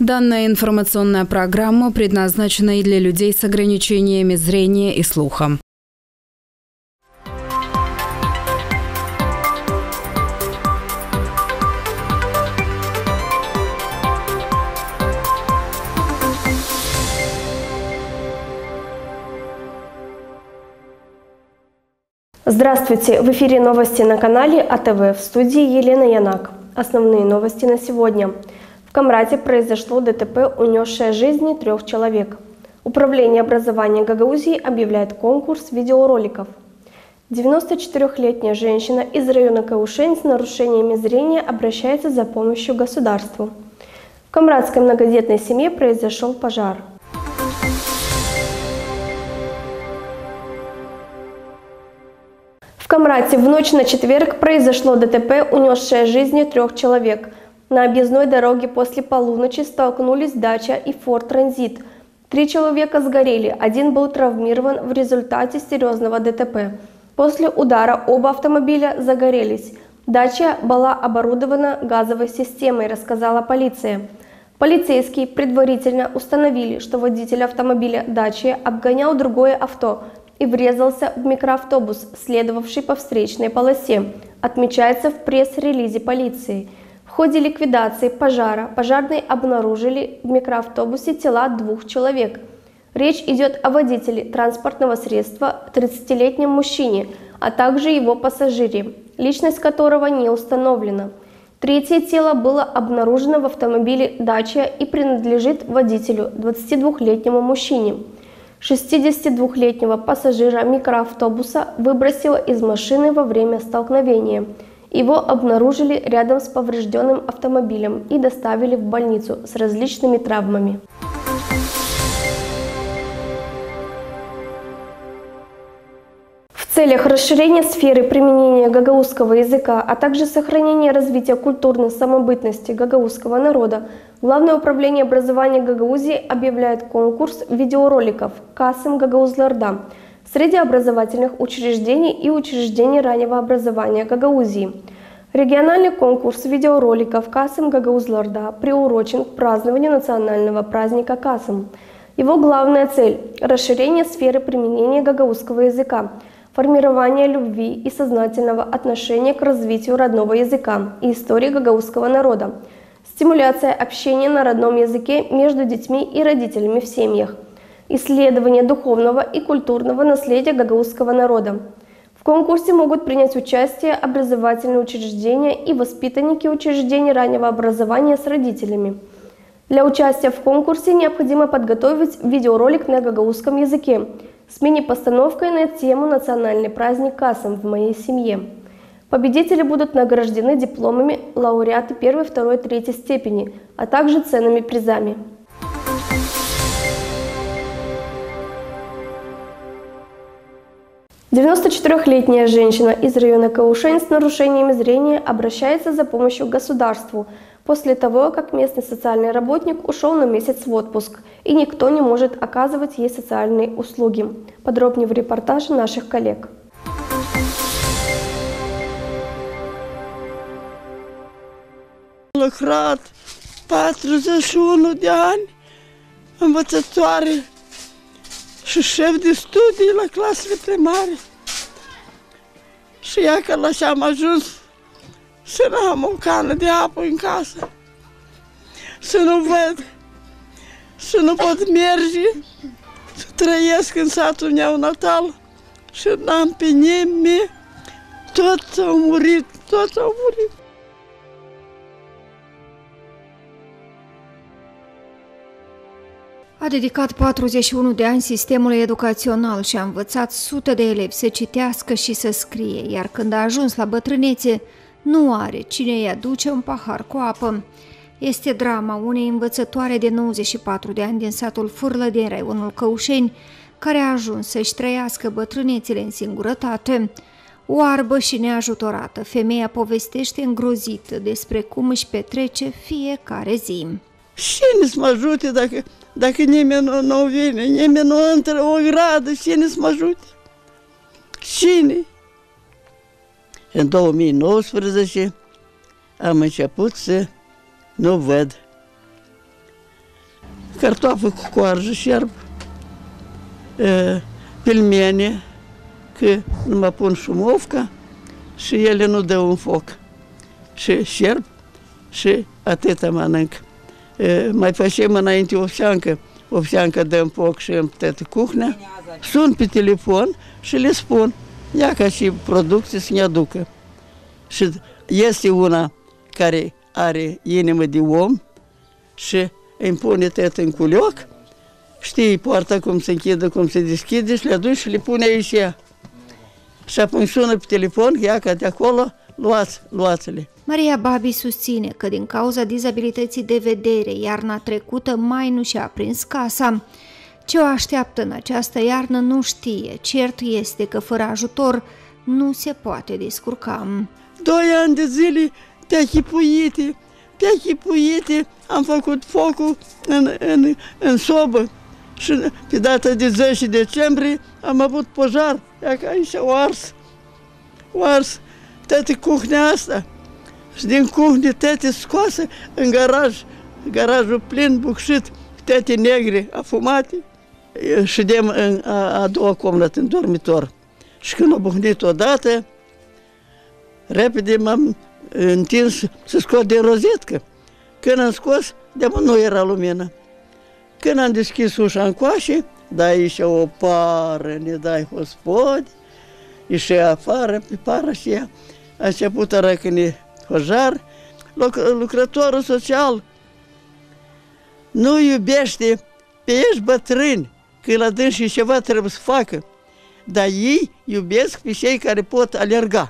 Данная информационная программа предназначена и для людей с ограничениями зрения и слуха. Здравствуйте! В эфире новости на канале АТВ. В студии Елена Янак. Основные новости на сегодня. В Камрате произошло ДТП, унесшее жизни 3 человек. Управление образования Гагаузии объявляет конкурс видеороликов. 94-летняя женщина из района Каушень с нарушениями зрения обращается за помощью к государству. В камратской многодетной семье произошел пожар. В Камрате в ночь на четверг произошло ДТП, унесшее жизни 3 человек. На объездной дороге после полуночи столкнулись дача и Ford Transit. 3 человека сгорели, 1 был травмирован в результате серьезного ДТП. После удара оба автомобиля загорелись. Дача была оборудована газовой системой, рассказала полиция. Полицейские предварительно установили, что водитель автомобиля Дачи обгонял другое авто и врезался в микроавтобус, следовавший по встречной полосе, отмечается в пресс-релизе полиции. В ходе ликвидации пожара пожарные обнаружили в микроавтобусе тела 2 человек. Речь идет о водителе транспортного средства, 30-летнем мужчине, а также его пассажире, личность которого не установлена. Третье тело было обнаружено в автомобиле Дача и принадлежит водителю, 22-летнему мужчине. 62-летнего пассажира микроавтобуса выбросило из машины во время столкновения. Его обнаружили рядом с поврежденным автомобилем и доставили в больницу с различными травмами. В целях расширения сферы применения гагаузского языка, а также сохранения и развития культурной самобытности гагаузского народа, Главное управление образования Гагаузии объявляет конкурс видеороликов «Касым Гагаузларда» среди образовательных учреждений и учреждений раннего образования Гагаузии. Региональный конкурс видеороликов «Касым Гагаузларда» приурочен к празднованию национального праздника Касым. Его главная цель – расширение сферы применения гагаузского языка, формирование любви и сознательного отношения к развитию родного языка и истории гагаузского народа, стимуляция общения на родном языке между детьми и родителями в семьях, исследование духовного и культурного наследия гагаузского народа. В конкурсе могут принять участие образовательные учреждения и воспитанники учреждений раннего образования с родителями. Для участия в конкурсе необходимо подготовить видеоролик на гагаузском языке с мини-постановкой на тему «Национальный праздник Касым в моей семье». Победители будут награждены дипломами лауреаты 1, 2, 3 степени, а также ценными призами. «94-летняя женщина из района Каушень с нарушениями зрения обращается за помощью к государству после того, как местный социальный работник ушел на месяц в отпуск, и никто не может оказывать ей социальные услуги. Подробнее в репортаже наших коллег. Lucrat 41 de ani, învățătoare și șef de studii la clasele primare. Și ia că la ce am ajuns să nu am o cană de apă în casă, să nu văd, să nu pot merge, să trăiesc în satul meu natal și n-am pe nimeni, toți au murit, toți au murit. A dedicat 41 de ani sistemului educațional și a învățat sute de elevi să citească și să scrie, iar când a ajuns la bătrânețe, nu are cine îi aduce un pahar cu apă. Este drama unei învățătoare de 94 de ani din satul Fârlă din raionul Căușeni, care a ajuns să-și trăiască bătrânețele în singurătate. Oarbă și neajutorată, femeia povestește îngrozită despre cum își petrece fiecare zi. Cine să mă ajute dacă nimeni nu vine, nimeni nu intră o gradă, cine să mă ajute? Cine? În 2019 am început să nu văd. cartofi cu coarjă, șerp, pilmene, că nu mă pun șumovca și ele nu dă un foc. Și șerp și atâta mănânc. Mai facem înainte ovseancă dăm foc și în toată cuhnea. Sun pe telefon și le spun, ia ca și producție să ne aducă. Și este una care are inimă de om și îmi pune tot în culioc, știi poarta cum se închide, cum se deschide și le aduce și le pune aici ea. Și apoi sună pe telefon, ia ca de acolo, luați-le. Maria Babi susține că din cauza dizabilității de vedere, iarna trecută mai nu și-a aprins casa. Ce o așteaptă în această iarnă nu știe, cert este că fără ajutor nu se poate descurca. 2 ani de zile te-a chipuite, am făcut focul în sobă și pe data de 10 decembrie am avut pojar, ia că aici o ars toată cuhnea asta și din cuhne toate scoase în garajul plin bucșit, toate negre, afumate. Ședem în a doua comnată, în dormitor. Și când a bucnit odată, repede m-am întins să scot din rozetcă. Când am scos, de-abia nu era lumină. Când am deschis ușa încoace, da aici o pară, ne dai hospodi, ieși afară, pe pară și ea. A început a răcâni pojar. Lucrătorul social nu iubește pe ești bătrâni, că la dânsii ceva trebuie să facă, dar ei iubesc pe cei care pot alerga.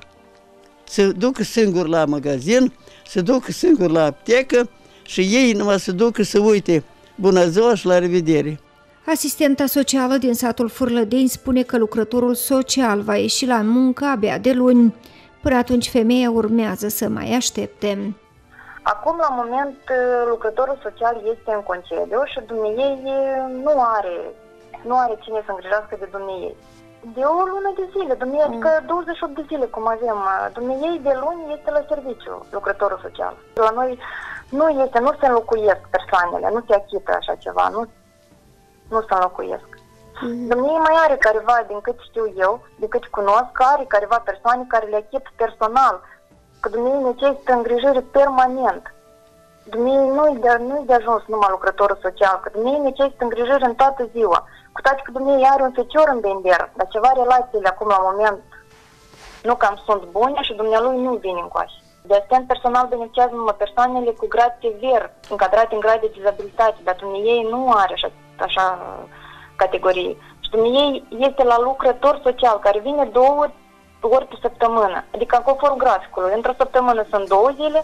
Se ducă singur la magazin, se ducă singur la aptecă și ei numai se ducă să uite bună ziua și la revedere. Asistenta socială din satul Fârlădeni spune că lucrătorul social va ieși la muncă abia de luni. Până atunci femeia urmează să mai aștepte. Acum, la moment, lucrătorul social este în concediu și dumneiei nu are cine să îngrijească de dumneiei. De o lună de zile, adică 28 de zile, cum avem. Dumneiei de luni este la serviciu, lucrătorul social. La noi nu se înlocuiesc persoanele, nu se achită așa ceva, nu se înlocuiesc. Dumneiei mai are careva, din cât știu eu, din cât cunosc, are careva persoane care le achit personal, că dumneiei necesită îngrijire permanent. Dumneiei nu-i de ajuns numai lucrătorul social, că dumneiei necesită îngrijire în toată ziua. Cu toate că dumneiei are un fecior în bender, dar ceva relațiile acum la moment nu cam sunt bune și dumnealui nu vine încoace. De asistent personal beneficiază numai persoanele cu grad sever, încadrate în grad de dizabilitate, dar dumneiei nu are așa categorii. Și dumneiei este la lucrător social, care vine 2 ori pe săptămână. Adică conform graficului, într-o săptămână sunt 2 zile,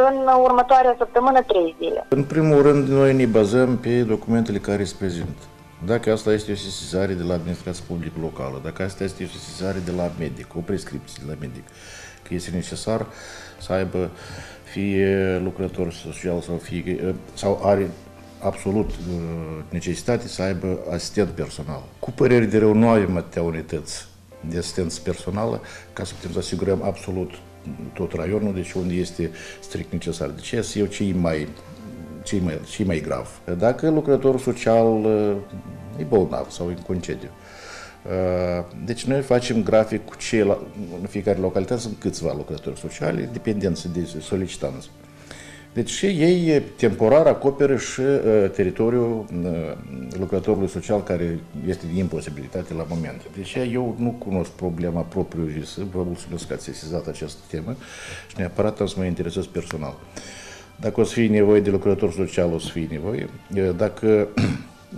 în următoarea săptămână 3 zile. În primul rând, noi ne bazăm pe documentele care se prezintă. Dacă asta este o sesizare de la administrația publică locală, dacă asta este o sesizare de la medic, o prescripție de la medic, că este necesar să aibă fie lucrător social sau are absolut necesitate să aibă asistent personal. Cu păreri de rău, nu avem atâtea unități de asistență personală ca să putem să asigurăm absolut tot raionul, deci unde este strict necesar. Deci este eu cei mai grav. Dacă lucrătorul social e bolnav sau în concediu, deci noi facem grafic cu în fiecare localitate sunt câțiva lucrători sociali, dependență de solicitanți. Deci ei temporar acoperă și teritoriul lucrătorului social care este de imposibilitate la moment. Deci eu nu cunosc problema propriu-zisă, vă mulțumesc că ați sesizat această temă și neapărat am să mă interesez personal. Dacă o să fie nevoie de lucrător social, o să fie nevoie. Dacă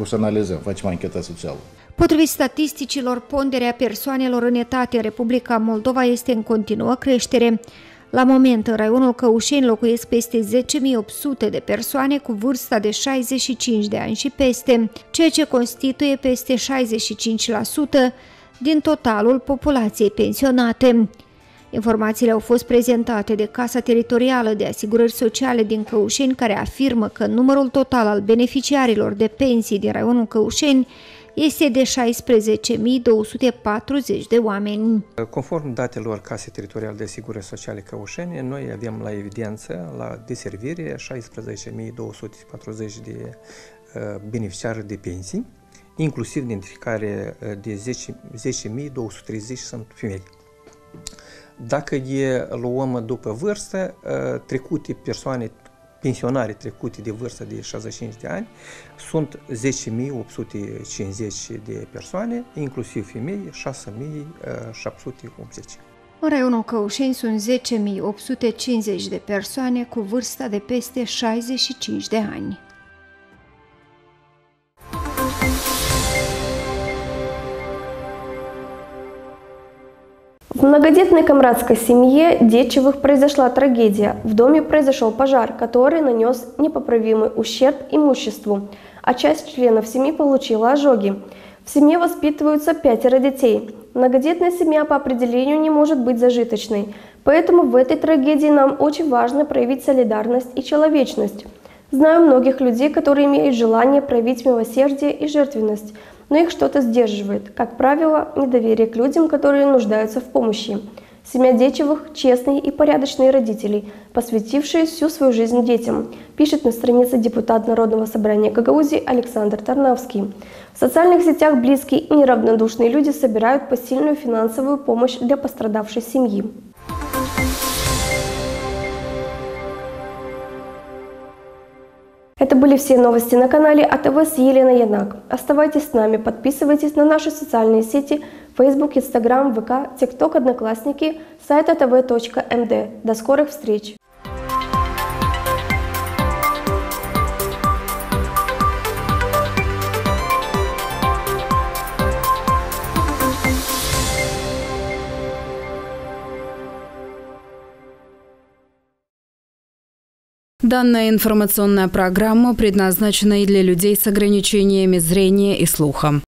o să analizăm, facem ancheta socială. Potrivit statisticilor, ponderea persoanelor în etate în Republica Moldova este în continuă creștere. La moment, în raionul Căușeni locuiesc peste 10.800 de persoane cu vârsta de 65 de ani și peste, ceea ce constituie peste 65% din totalul populației pensionate. Informațiile au fost prezentate de Casa Teritorială de Asigurări Sociale din Căușeni, care afirmă că numărul total al beneficiarilor de pensii din raionul Căușeni este de 16.240 de oameni. Conform datelor Casei Teritoriale de Asigurări Sociale Căușeni, noi avem la evidență, la deservire, 16.240 de beneficiari de pensii, inclusiv dintre care de 10.230 sunt femei. Dacă luăm după vârstă, persoane pensionare trecute de vârstă de 65 de ani, sunt 10.850 de persoane, inclusiv femei, 6.780. În raionul Căușeni sunt 10.850 de persoane cu vârsta de peste 65 de ani. В многодетной камрадской семье Дечевых произошла трагедия. В доме произошел пожар, который нанес непоправимый ущерб имуществу, а часть членов семьи получила ожоги. В семье воспитываются 5 детей. Многодетная семья по определению не может быть зажиточной, поэтому в этой трагедии нам очень важно проявить солидарность и человечность. Знаю многих людей, которые имеют желание проявить милосердие и жертвенность, но их что-то сдерживает, как правило, недоверие к людям, которые нуждаются в помощи. Семья Дечевых – честные и порядочные родители, посвятившие всю свою жизнь детям, пишет на странице депутат Народного собрания Гагаузии Александр Тарнавский. В социальных сетях близкие и неравнодушные люди собирают посильную финансовую помощь для пострадавшей семьи. Это были все новости на канале АТВ с Еленой Янак. Оставайтесь с нами, подписывайтесь на наши социальные сети Facebook, Instagram, ВК, TikTok, Одноклассники, сайт atv.md. До скорых встреч! Данная информационная программа предназначена и для людей с ограничениями зрения и слуха.